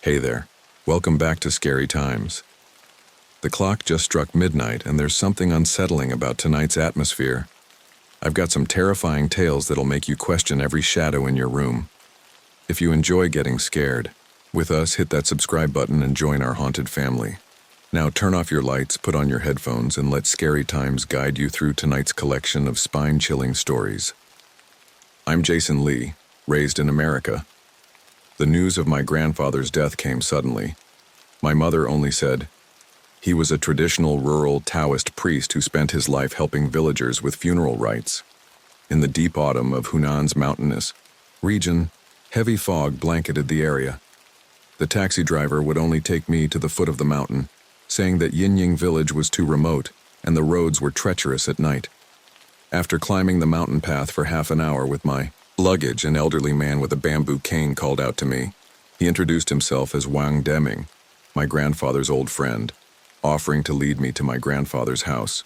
Hey there. Welcome back to Scary Times. The clock just struck midnight, and there's something unsettling about tonight's atmosphere. I've got some terrifying tales that'll make you question every shadow in your room. If you enjoy getting scared, with us, hit that subscribe button and join our haunted family. Now turn off your lights, put on your headphones, and let Scary Times guide you through tonight's collection of spine-chilling stories. I'm Jason Lee, raised in America. The news of my grandfather's death came suddenly. My mother only said, "He was a traditional rural Taoist priest who spent his life helping villagers with funeral rites." In the deep autumn of Hunan's mountainous region, heavy fog blanketed the area. The taxi driver would only take me to the foot of the mountain, saying that Yinying village was too remote and the roads were treacherous at night. After climbing the mountain path for half an hour with my luggage, an elderly man with a bamboo cane called out to me. He introduced himself as Wang Deming, my grandfather's old friend, offering to lead me to my grandfather's house.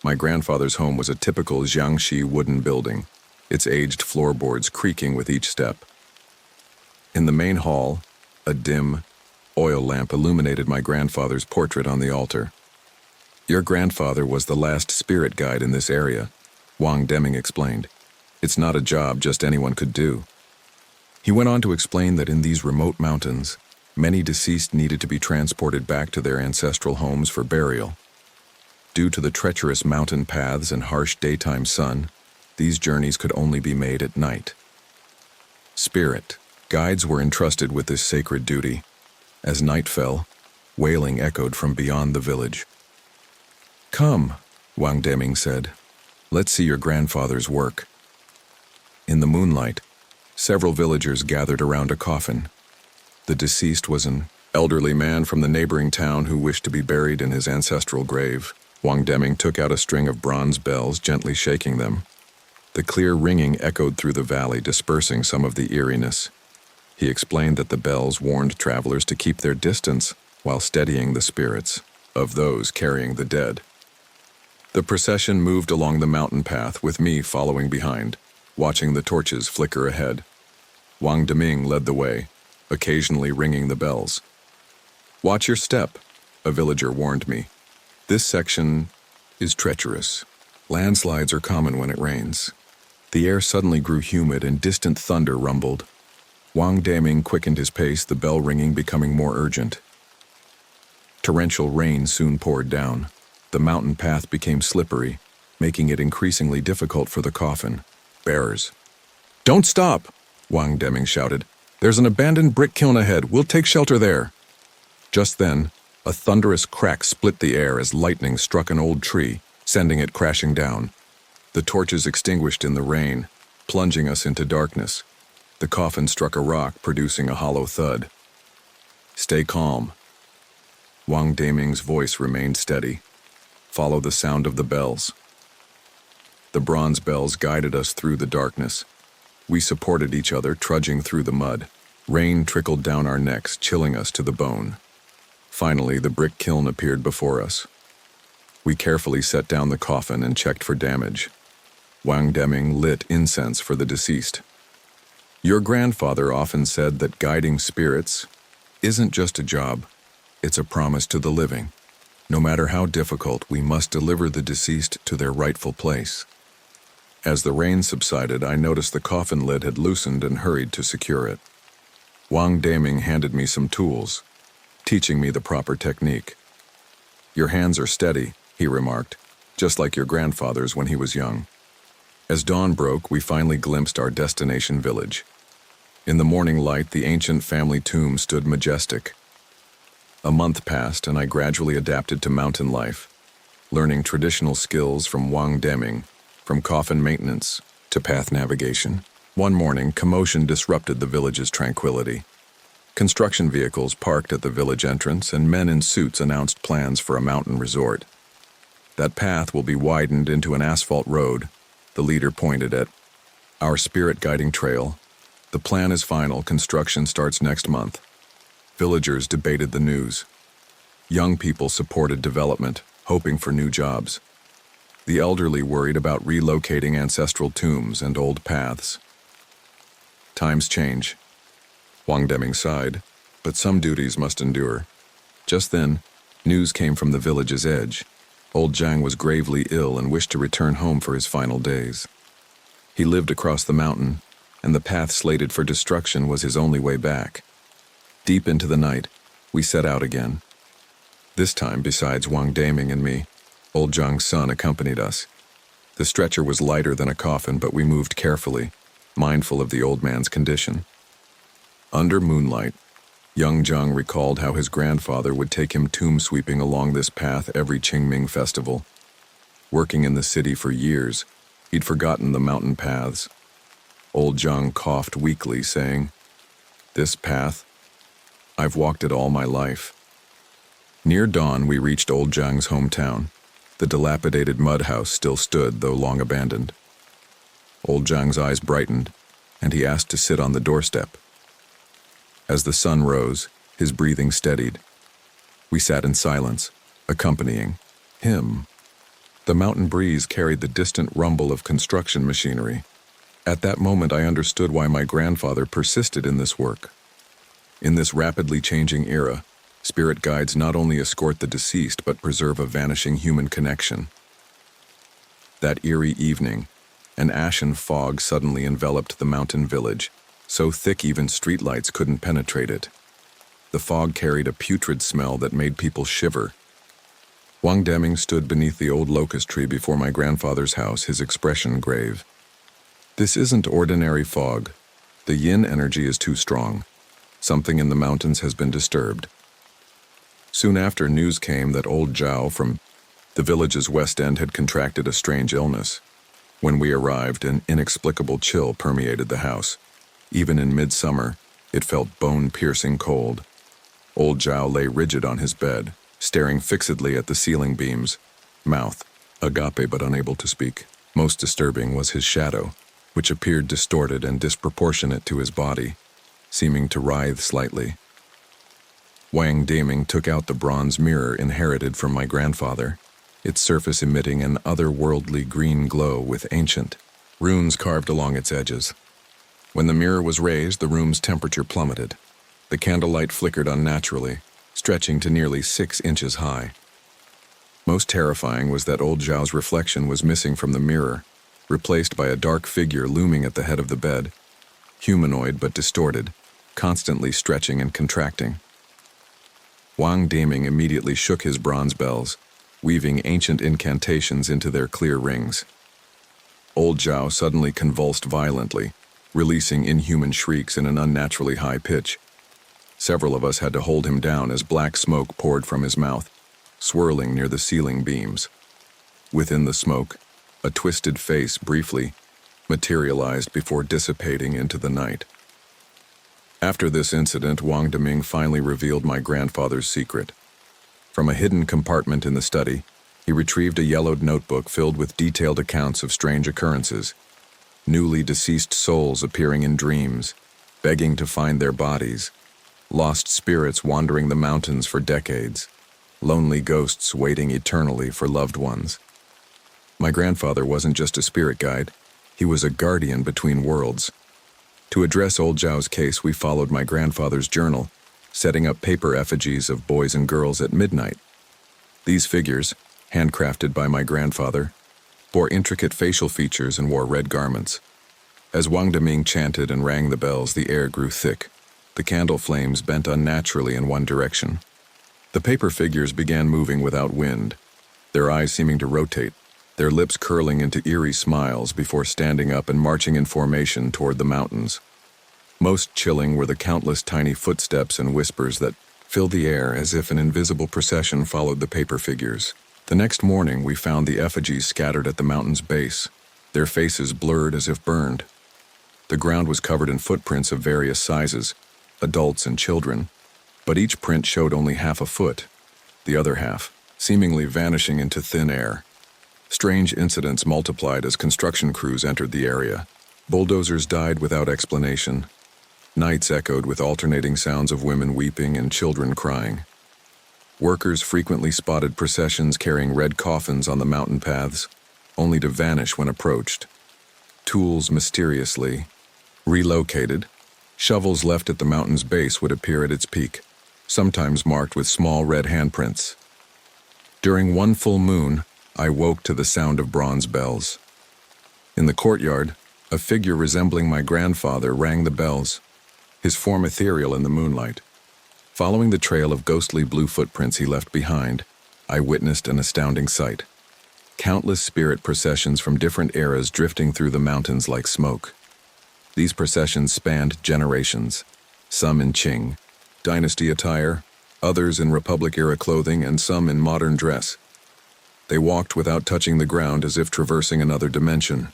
My grandfather's home was a typical Jiangxi wooden building, its aged floorboards creaking with each step. In the main hall, a dim oil lamp illuminated my grandfather's portrait on the altar. "Your grandfather was the last spirit guide in this area," Wang Deming explained. "It's not a job just anyone could do." He went on to explain that in these remote mountains, many deceased needed to be transported back to their ancestral homes for burial. Due to the treacherous mountain paths and harsh daytime sun, these journeys could only be made at night. Spirit guides were entrusted with this sacred duty. As night fell, wailing echoed from beyond the village. "Come," Wang Deming said. "Let's see your grandfather's work." In the moonlight, several villagers gathered around a coffin. The deceased was an elderly man from the neighboring town who wished to be buried in his ancestral grave. Wang Deming took out a string of bronze bells, gently shaking them. The clear ringing echoed through the valley, dispersing some of the eeriness. He explained that the bells warned travelers to keep their distance while steadying the spirits of those carrying the dead. The procession moved along the mountain path, with me following behind, watching the torches flicker ahead. Wang Deming led the way, occasionally ringing the bells. "Watch your step," a villager warned me. "This section is treacherous. Landslides are common when it rains." The air suddenly grew humid and distant thunder rumbled. Wang Deming quickened his pace, the bell ringing becoming more urgent. Torrential rain soon poured down. The mountain path became slippery, making it increasingly difficult for the coffin bearers. "Don't stop!" Wang Deming shouted. "There's an abandoned brick kiln ahead. We'll take shelter there." Just then, a thunderous crack split the air as lightning struck an old tree, sending it crashing down. The torches extinguished in the rain, plunging us into darkness. The coffin struck a rock, producing a hollow thud. "Stay calm." Wang Deming's voice remained steady. "Follow the sound of the bells." The bronze bells guided us through the darkness. We supported each other, trudging through the mud. Rain trickled down our necks, chilling us to the bone. Finally, the brick kiln appeared before us. We carefully set down the coffin and checked for damage. Wang Deming lit incense for the deceased. "Your grandfather often said that guiding spirits isn't just a job, it's a promise to the living. No matter how difficult, we must deliver the deceased to their rightful place." As the rain subsided, I noticed the coffin lid had loosened and hurried to secure it. Wang Deming handed me some tools, teaching me the proper technique. "Your hands are steady," he remarked, "just like your grandfather's when he was young." As dawn broke, we finally glimpsed our destination village. In the morning light, the ancient family tomb stood majestic. A month passed, and I gradually adapted to mountain life, learning traditional skills from Wang Deming, from coffin maintenance to path navigation. One morning, commotion disrupted the village's tranquility. Construction vehicles parked at the village entrance, and men in suits announced plans for a mountain resort. "That path will be widened into an asphalt road," the leader pointed at our spirit guiding trail. "The plan is final. Construction starts next month." Villagers debated the news. Young people supported development, hoping for new jobs. The elderly worried about relocating ancestral tombs and old paths. Times change. Wang Deming sighed. but some duties must endure. Just then, news came from the village's edge. Old Zhang was gravely ill and wished to return home for his final days. He lived across the mountain, and the path slated for destruction was his only way back. Deep into the night, we set out again. This time, besides Wang Daming and me, old Zhang's son accompanied us. The stretcher was lighter than a coffin, but we moved carefully, mindful of the old man's condition. Under moonlight, young Zhang recalled how his grandfather would take him tomb sweeping along this path every Qingming festival. Working in the city for years, he'd forgotten the mountain paths. Old Zhang coughed weakly, saying, "This path, I've walked it all my life." Near dawn, we reached old Zhang's hometown. The dilapidated mud house still stood, though long abandoned. Old Zhang's eyes brightened, and he asked to sit on the doorstep. As the sun rose, his breathing steadied. We sat in silence, accompanying him. The mountain breeze carried the distant rumble of construction machinery. At that moment, I understood why my grandfather persisted in this work. In this rapidly changing era, spirit guides not only escort the deceased but preserve a vanishing human connection. That eerie evening, an ashen fog suddenly enveloped the mountain village, so thick even streetlights couldn't penetrate it. The fog carried a putrid smell that made people shiver. Wang Deming stood beneath the old locust tree before my grandfather's house, his expression grave. "This isn't ordinary fog. The yin energy is too strong. Something in the mountains has been disturbed." Soon after, news came that old Zhao from the village's west end had contracted a strange illness. When we arrived, an inexplicable chill permeated the house. Even in midsummer, it felt bone-piercing cold. Old Zhao lay rigid on his bed, staring fixedly at the ceiling beams, mouth agape but unable to speak. Most disturbing was his shadow, which appeared distorted and disproportionate to his body, seeming to writhe slightly. Wang Daming took out the bronze mirror inherited from my grandfather, its surface emitting an otherworldly green glow with ancient runes carved along its edges. When the mirror was raised, the room's temperature plummeted. The candlelight flickered unnaturally, stretching to nearly 6 inches high. Most terrifying was that old Zhao's reflection was missing from the mirror, replaced by a dark figure looming at the head of the bed, humanoid but distorted, constantly stretching and contracting. Wang Daming immediately shook his bronze bells, weaving ancient incantations into their clear rings. Old Zhao suddenly convulsed violently, releasing inhuman shrieks in an unnaturally high pitch. Several of us had to hold him down as black smoke poured from his mouth, swirling near the ceiling beams. Within the smoke, a twisted face briefly materialized before dissipating into the night. After this incident, Wang Daming finally revealed my grandfather's secret. From a hidden compartment in the study, he retrieved a yellowed notebook filled with detailed accounts of strange occurrences. Newly deceased souls appearing in dreams, begging to find their bodies. Lost spirits wandering the mountains for decades. Lonely ghosts waiting eternally for loved ones. My grandfather wasn't just a spirit guide, he was a guardian between worlds. To address old Zhao's case, we followed my grandfather's journal, setting up paper effigies of boys and girls at midnight. These figures, handcrafted by my grandfather, bore intricate facial features and wore red garments. As Wang Daming chanted and rang the bells, the air grew thick. The candle flames bent unnaturally in one direction. The paper figures began moving without wind, their eyes seeming to rotate, their lips curling into eerie smiles before standing up and marching in formation toward the mountains. Most chilling were the countless tiny footsteps and whispers that filled the air as if an invisible procession followed the paper figures. The next morning, we found the effigies scattered at the mountain's base, their faces blurred as if burned. The ground was covered in footprints of various sizes, adults and children, but each print showed only half a foot, the other half seemingly vanishing into thin air. Strange incidents multiplied as construction crews entered the area. Bulldozers died without explanation. Nights echoed with alternating sounds of women weeping and children crying. Workers frequently spotted processions carrying red coffins on the mountain paths, only to vanish when approached. Tools mysteriously relocated, Shovels left at the mountain's base would appear at its peak, sometimes marked with small red handprints. During one full moon, I woke to the sound of bronze bells. In the courtyard, a figure resembling my grandfather rang the bells, his form ethereal in the moonlight. Following the trail of ghostly blue footprints he left behind, I witnessed an astounding sight. Countless spirit processions from different eras drifting through the mountains like smoke. These processions spanned generations, some in Qing dynasty attire, others in Republic-era clothing, and some in modern dress. They walked without touching the ground as if traversing another dimension.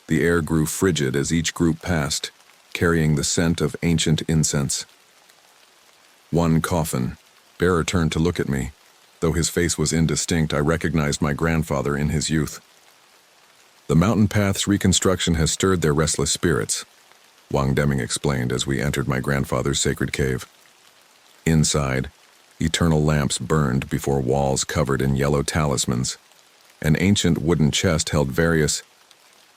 The air grew frigid as each group passed, carrying the scent of ancient incense. One coffin bearer turned to look at me. Though his face was indistinct, I recognized my grandfather in his youth. The mountain path's reconstruction has stirred their restless spirits, Wang Deming explained as we entered my grandfather's sacred cave. Inside, eternal lamps burned before walls covered in yellow talismans. An ancient wooden chest held various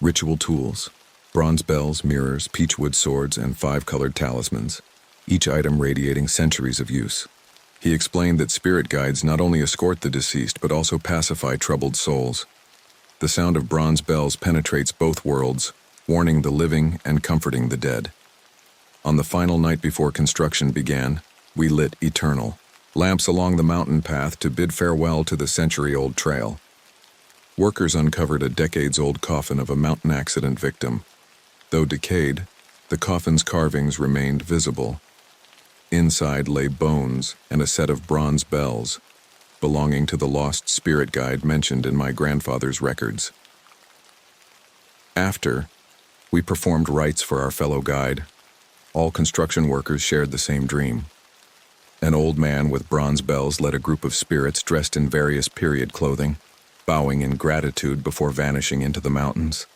ritual tools, bronze bells, mirrors, peachwood swords, and 5-colored talismans, each item radiating centuries of use. He explained that spirit guides not only escort the deceased but also pacify troubled souls. The sound of bronze bells penetrates both worlds, warning the living and comforting the dead. On the final night before construction began, we lit eternal lamps along the mountain path to bid farewell to the century-old trail. Workers uncovered a decades-old coffin of a mountain accident victim. Though decayed, the coffin's carvings remained visible. Inside lay bones and a set of bronze bells, belonging to the lost spirit guide mentioned in my grandfather's records. After, we performed rites for our fellow guide. All construction workers shared the same dream. An old man with bronze bells led a group of spirits dressed in various period clothing, bowing in gratitude before vanishing into the mountains.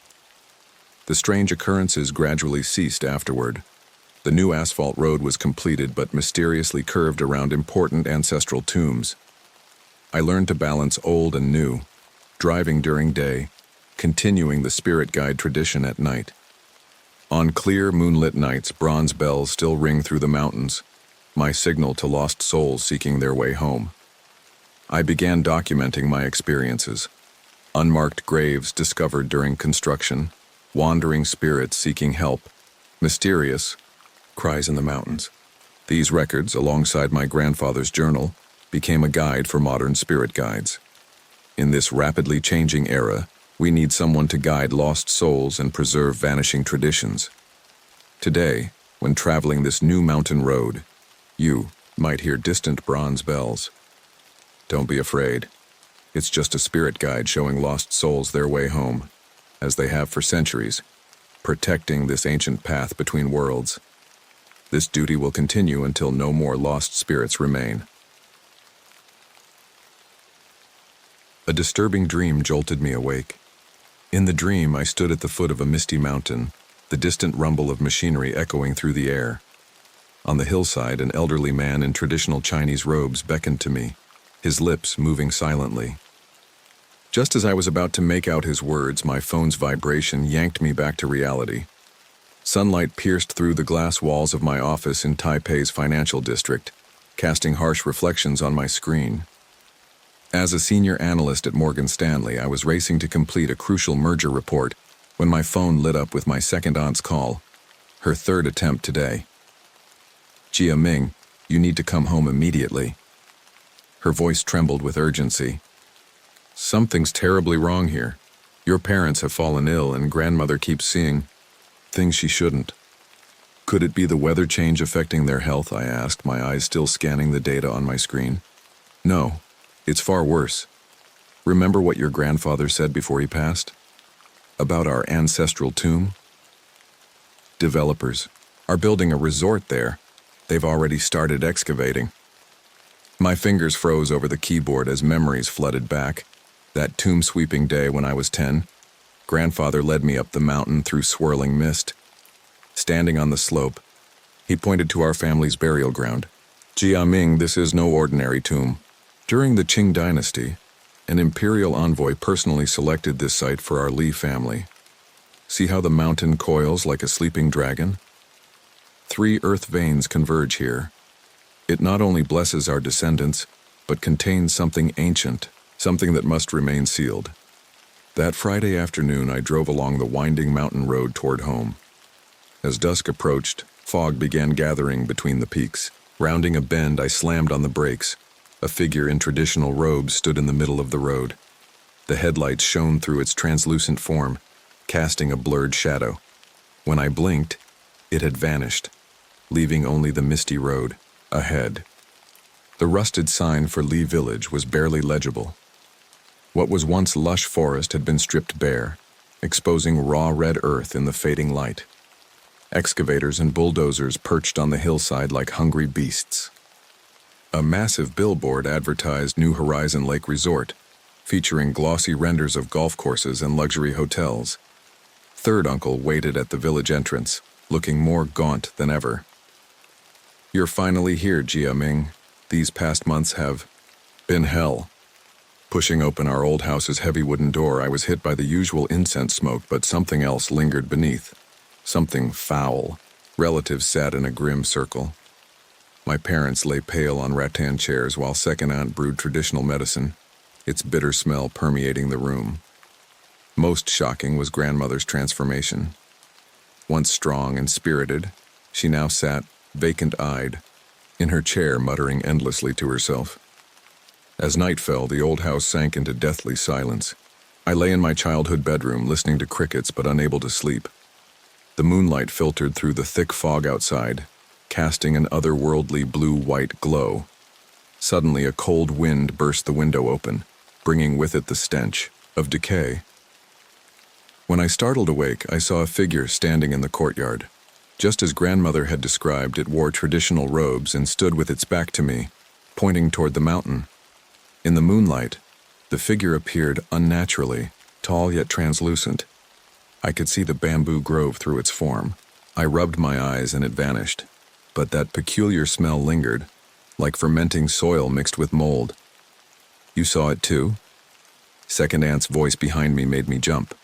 The strange occurrences gradually ceased afterward. The new asphalt road was completed but mysteriously curved around important ancestral tombs. I learned to balance old and new, driving during day, continuing the spirit guide tradition at night. On clear, moonlit nights, bronze bells still ring through the mountains, my signal to lost souls seeking their way home. I began documenting my experiences. Unmarked graves discovered during construction, wandering spirits seeking help, mysterious cries in the mountains. These records, alongside my grandfather's journal, became a guide for modern spirit guides. In this rapidly changing era, we need someone to guide lost souls and preserve vanishing traditions. Today, when traveling this new mountain road, you might hear distant bronze bells. Don't be afraid. It's just a spirit guide showing lost souls their way home, as they have for centuries, protecting this ancient path between worlds. This duty will continue until no more lost spirits remain. A disturbing dream jolted me awake. In the dream, I stood at the foot of a misty mountain, the distant rumble of machinery echoing through the air. On the hillside, an elderly man in traditional Chinese robes beckoned to me, his lips moving silently. Just as I was about to make out his words, my phone's vibration yanked me back to reality. Sunlight pierced through the glass walls of my office in Taipei's financial district, casting harsh reflections on my screen. As a senior analyst at Morgan Stanley, I was racing to complete a crucial merger report when my phone lit up with my second aunt's call, her third attempt today. "Jia Ming, you need to come home immediately." Her voice trembled with urgency. "Something's terribly wrong here. Your parents have fallen ill and grandmother keeps seeing things she shouldn't." "Could it be the weather change affecting their health?" I asked, my eyes still scanning the data on my screen. "No, it's far worse. Remember what your grandfather said before he passed? About our ancestral tomb? Developers are building a resort there. They've already started excavating." My fingers froze over the keyboard as memories flooded back. That tomb-sweeping day when I was 10, Grandfather led me up the mountain through swirling mist. Standing on the slope, he pointed to our family's burial ground. "Jia Ming, this is no ordinary tomb. During the Qing dynasty, an imperial envoy personally selected this site for our Li family. See how the mountain coils like a sleeping dragon? 3 earth veins converge here. It not only blesses our descendants, but contains something ancient, something that must remain sealed. That Friday afternoon, I drove along the winding mountain road toward home. As dusk approached, fog began gathering between the peaks. Rounding a bend, I slammed on the brakes. A figure in traditional robes stood in the middle of the road. The headlights shone through its translucent form, casting a blurred shadow. When I blinked, it had vanished, leaving only the misty road ahead. The rusted sign for Lee Village was barely legible. What was once lush forest had been stripped bare, exposing raw red earth in the fading light. Excavators and bulldozers perched on the hillside like hungry beasts. A massive billboard advertised New Horizon Lake Resort, featuring glossy renders of golf courses and luxury hotels. Third uncle waited at the village entrance, looking more gaunt than ever. "You're finally here, Jia Ming. These past months have been hell." Pushing open our old house's heavy wooden door, I was hit by the usual incense smoke, but something else lingered beneath. Something foul. Relatives sat in a grim circle. My parents lay pale on rattan chairs while second aunt brewed traditional medicine, its bitter smell permeating the room. Most shocking was grandmother's transformation. Once strong and spirited, she now sat, vacant-eyed, in her chair muttering endlessly to herself. As night fell, the old house sank into deathly silence. I lay in my childhood bedroom, listening to crickets but unable to sleep. The moonlight filtered through the thick fog outside, casting an otherworldly blue-white glow. Suddenly, a cold wind burst the window open, bringing with it the stench of decay. When I startled awake, I saw a figure standing in the courtyard. Just as grandmother had described, it wore traditional robes and stood with its back to me, pointing toward the mountain. In the moonlight, the figure appeared unnaturally, tall yet translucent. I could see the bamboo grove through its form. I rubbed my eyes and it vanished, but that peculiar smell lingered, like fermenting soil mixed with mold. "You saw it too?" Second aunt's voice behind me made me jump.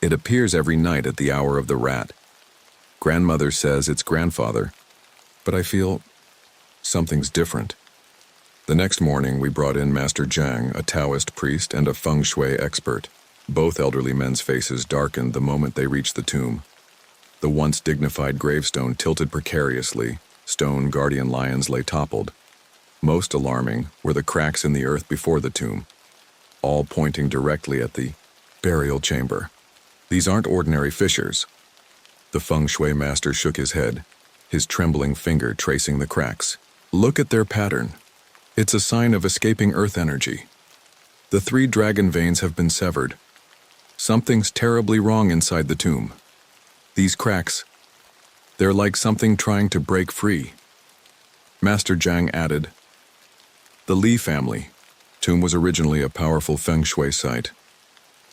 "It appears every night at the hour of the rat. Grandmother says it's grandfather, but I feel something's different." The next morning, we brought in Master Zhang, a Taoist priest and a feng shui expert. Both elderly men's faces darkened the moment they reached the tomb. The once dignified gravestone tilted precariously, stone guardian lions lay toppled. Most alarming were the cracks in the earth before the tomb, all pointing directly at the burial chamber. "These aren't ordinary fissures." The feng shui master shook his head, his trembling finger tracing the cracks. "Look at their pattern. It's a sign of escaping earth energy. The 3 dragon veins have been severed. Something's terribly wrong inside the tomb. These cracks, they're like something trying to break free." Master Zhang added, "The Li family tomb was originally a powerful feng shui site.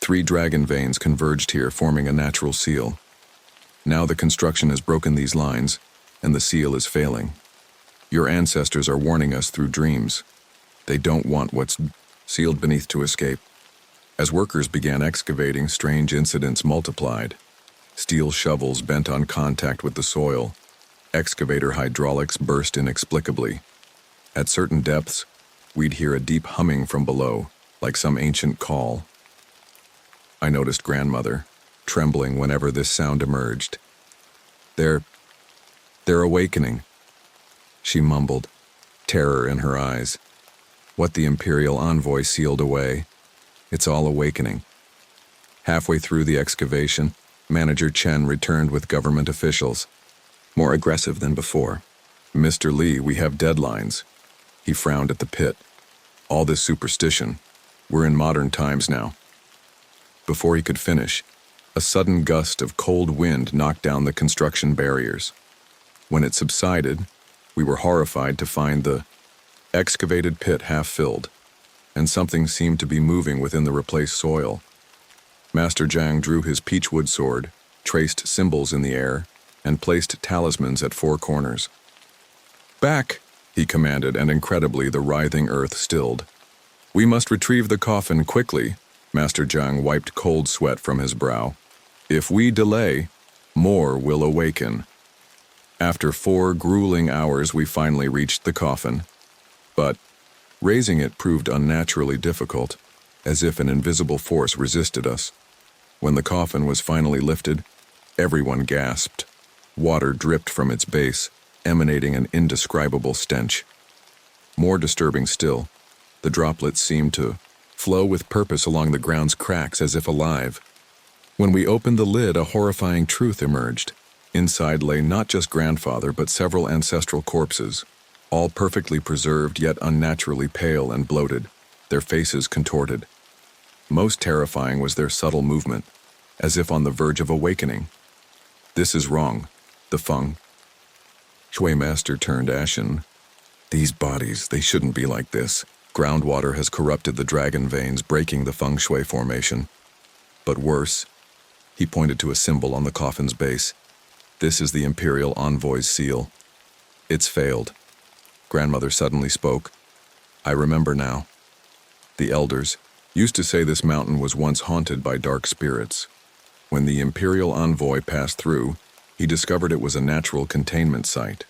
3 dragon veins converged here, forming a natural seal. Now the construction has broken these lines, and the seal is failing. Your ancestors are warning us through dreams. They don't want what's sealed beneath to escape." As workers began excavating, strange incidents multiplied. Steel shovels bent on contact with the soil. Excavator hydraulics burst inexplicably. At certain depths, we'd hear a deep humming from below, like some ancient call. I noticed grandmother, trembling whenever this sound emerged. They're awakening," she mumbled, terror in her eyes. What the Imperial envoy sealed away, it's all awakening. Halfway through the excavation, Manager Chen returned with government officials, more aggressive than before. "Mr. Li, we have deadlines." He frowned at the pit. "All this superstition. We're in modern times now." Before he could finish, a sudden gust of cold wind knocked down the construction barriers. When it subsided, we were horrified to find the excavated pit half filled, and something seemed to be moving within the replaced soil. Master Zhang drew his peachwood sword, traced symbols in the air, and placed talismans at 4 corners. "Back!" he commanded, and incredibly the writhing earth stilled. "We must retrieve the coffin quickly." Master Zhang wiped cold sweat from his brow. "If we delay, more will awaken." After 4 grueling hours, we finally reached the coffin. But raising it proved unnaturally difficult, as if an invisible force resisted us. When the coffin was finally lifted, everyone gasped. Water dripped from its base, emanating an indescribable stench. More disturbing still, the droplets seemed to flow with purpose along the ground's cracks as if alive. When we opened the lid, a horrifying truth emerged. Inside lay not just grandfather, but several ancestral corpses, all perfectly preserved yet unnaturally pale and bloated, their faces contorted. Most terrifying was their subtle movement, as if on the verge of awakening. "This is wrong," the feng shui master turned ashen. "These bodies, they shouldn't be like this. Groundwater has corrupted the dragon veins, breaking the feng shui formation. But worse," he pointed to a symbol on the coffin's base. "This is the Imperial Envoy's seal. It's failed." Grandmother suddenly spoke. "I remember now. The elders used to say this mountain was once haunted by dark spirits. When the Imperial Envoy passed through, he discovered it was a natural containment site.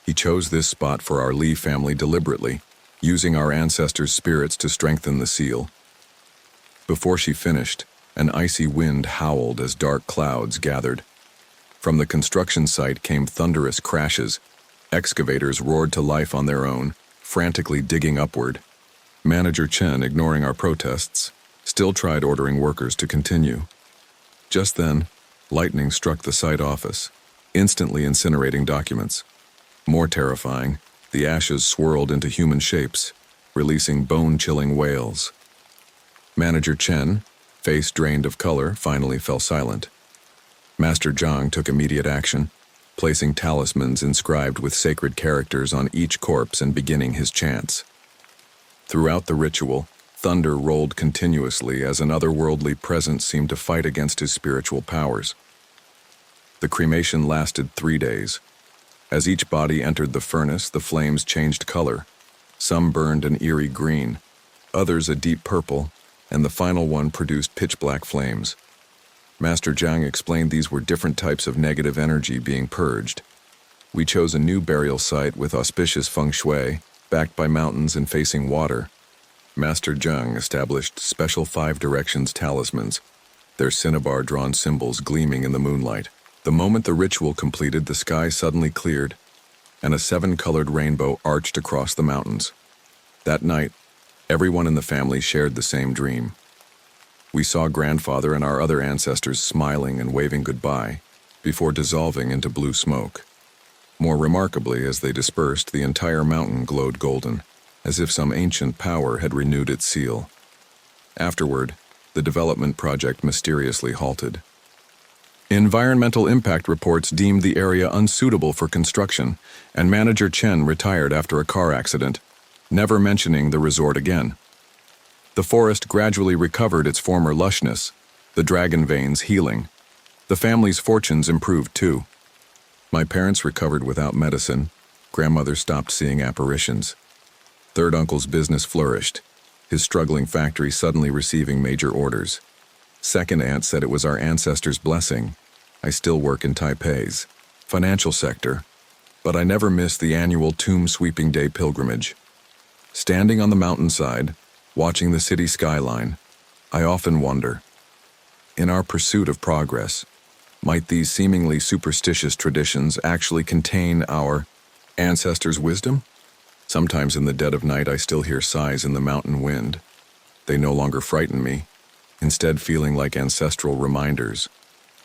He chose this spot for our Li family deliberately, using our ancestors' spirits to strengthen the seal." Before she finished, an icy wind howled as dark clouds gathered. From the construction site came thunderous crashes. Excavators roared to life on their own, frantically digging upward. Manager Chen, ignoring our protests, still tried ordering workers to continue. Just then, lightning struck the site office, instantly incinerating documents. More terrifying, the ashes swirled into human shapes, releasing bone-chilling wails. Manager Chen, face drained of color, finally fell silent. Master Zhang took immediate action, placing talismans inscribed with sacred characters on each corpse and beginning his chants. Throughout the ritual, thunder rolled continuously as an otherworldly presence seemed to fight against his spiritual powers. The cremation lasted 3 days. As each body entered the furnace, the flames changed color. Some burned an eerie green, others a deep purple, and the final one produced pitch-black flames. Master Zhang explained these were different types of negative energy being purged. We chose a new burial site with auspicious feng shui, backed by mountains and facing water. Master Zhang established special 5 directions talismans, their cinnabar-drawn symbols gleaming in the moonlight. The moment the ritual completed, the sky suddenly cleared, and a 7-colored rainbow arched across the mountains. That night, everyone in the family shared the same dream. We saw grandfather and our other ancestors smiling and waving goodbye, before dissolving into blue smoke. More remarkably, as they dispersed, the entire mountain glowed golden, as if some ancient power had renewed its seal. Afterward, the development project mysteriously halted. Environmental impact reports deemed the area unsuitable for construction, and Manager Chen retired after a car accident, never mentioning the resort again. The forest gradually recovered its former lushness, the dragon veins healing. The family's fortunes improved too. My parents recovered without medicine. Grandmother stopped seeing apparitions. Third uncle's business flourished, his struggling factory suddenly receiving major orders. Second aunt said it was our ancestors' blessing. I still work in Taipei's financial sector, but I never missed the annual Tomb Sweeping Day pilgrimage. Standing on the mountainside, watching the city skyline, I often wonder, in our pursuit of progress, might these seemingly superstitious traditions actually contain our ancestors' wisdom? Sometimes in the dead of night I still hear sighs in the mountain wind. They no longer frighten me, instead feeling like ancestral reminders.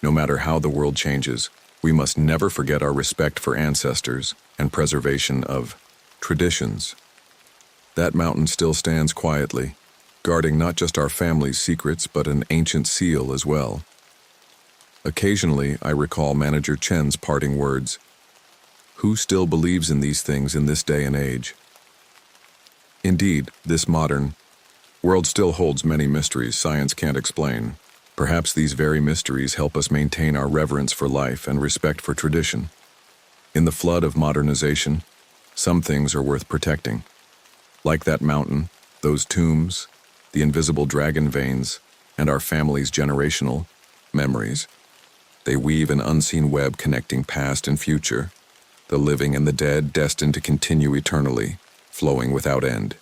No matter how the world changes, we must never forget our respect for ancestors and preservation of traditions. That mountain still stands quietly, guarding not just our family's secrets but an ancient seal as well. Occasionally, I recall Manager Chen's parting words. Who still believes in these things in this day and age? Indeed, this modern world still holds many mysteries science can't explain. Perhaps these very mysteries help us maintain our reverence for life and respect for tradition. In the flood of modernization, some things are worth protecting. Like that mountain, those tombs, the invisible dragon veins, and our family's generational memories. They weave an unseen web connecting past and future, the living and the dead destined to continue eternally, flowing without end.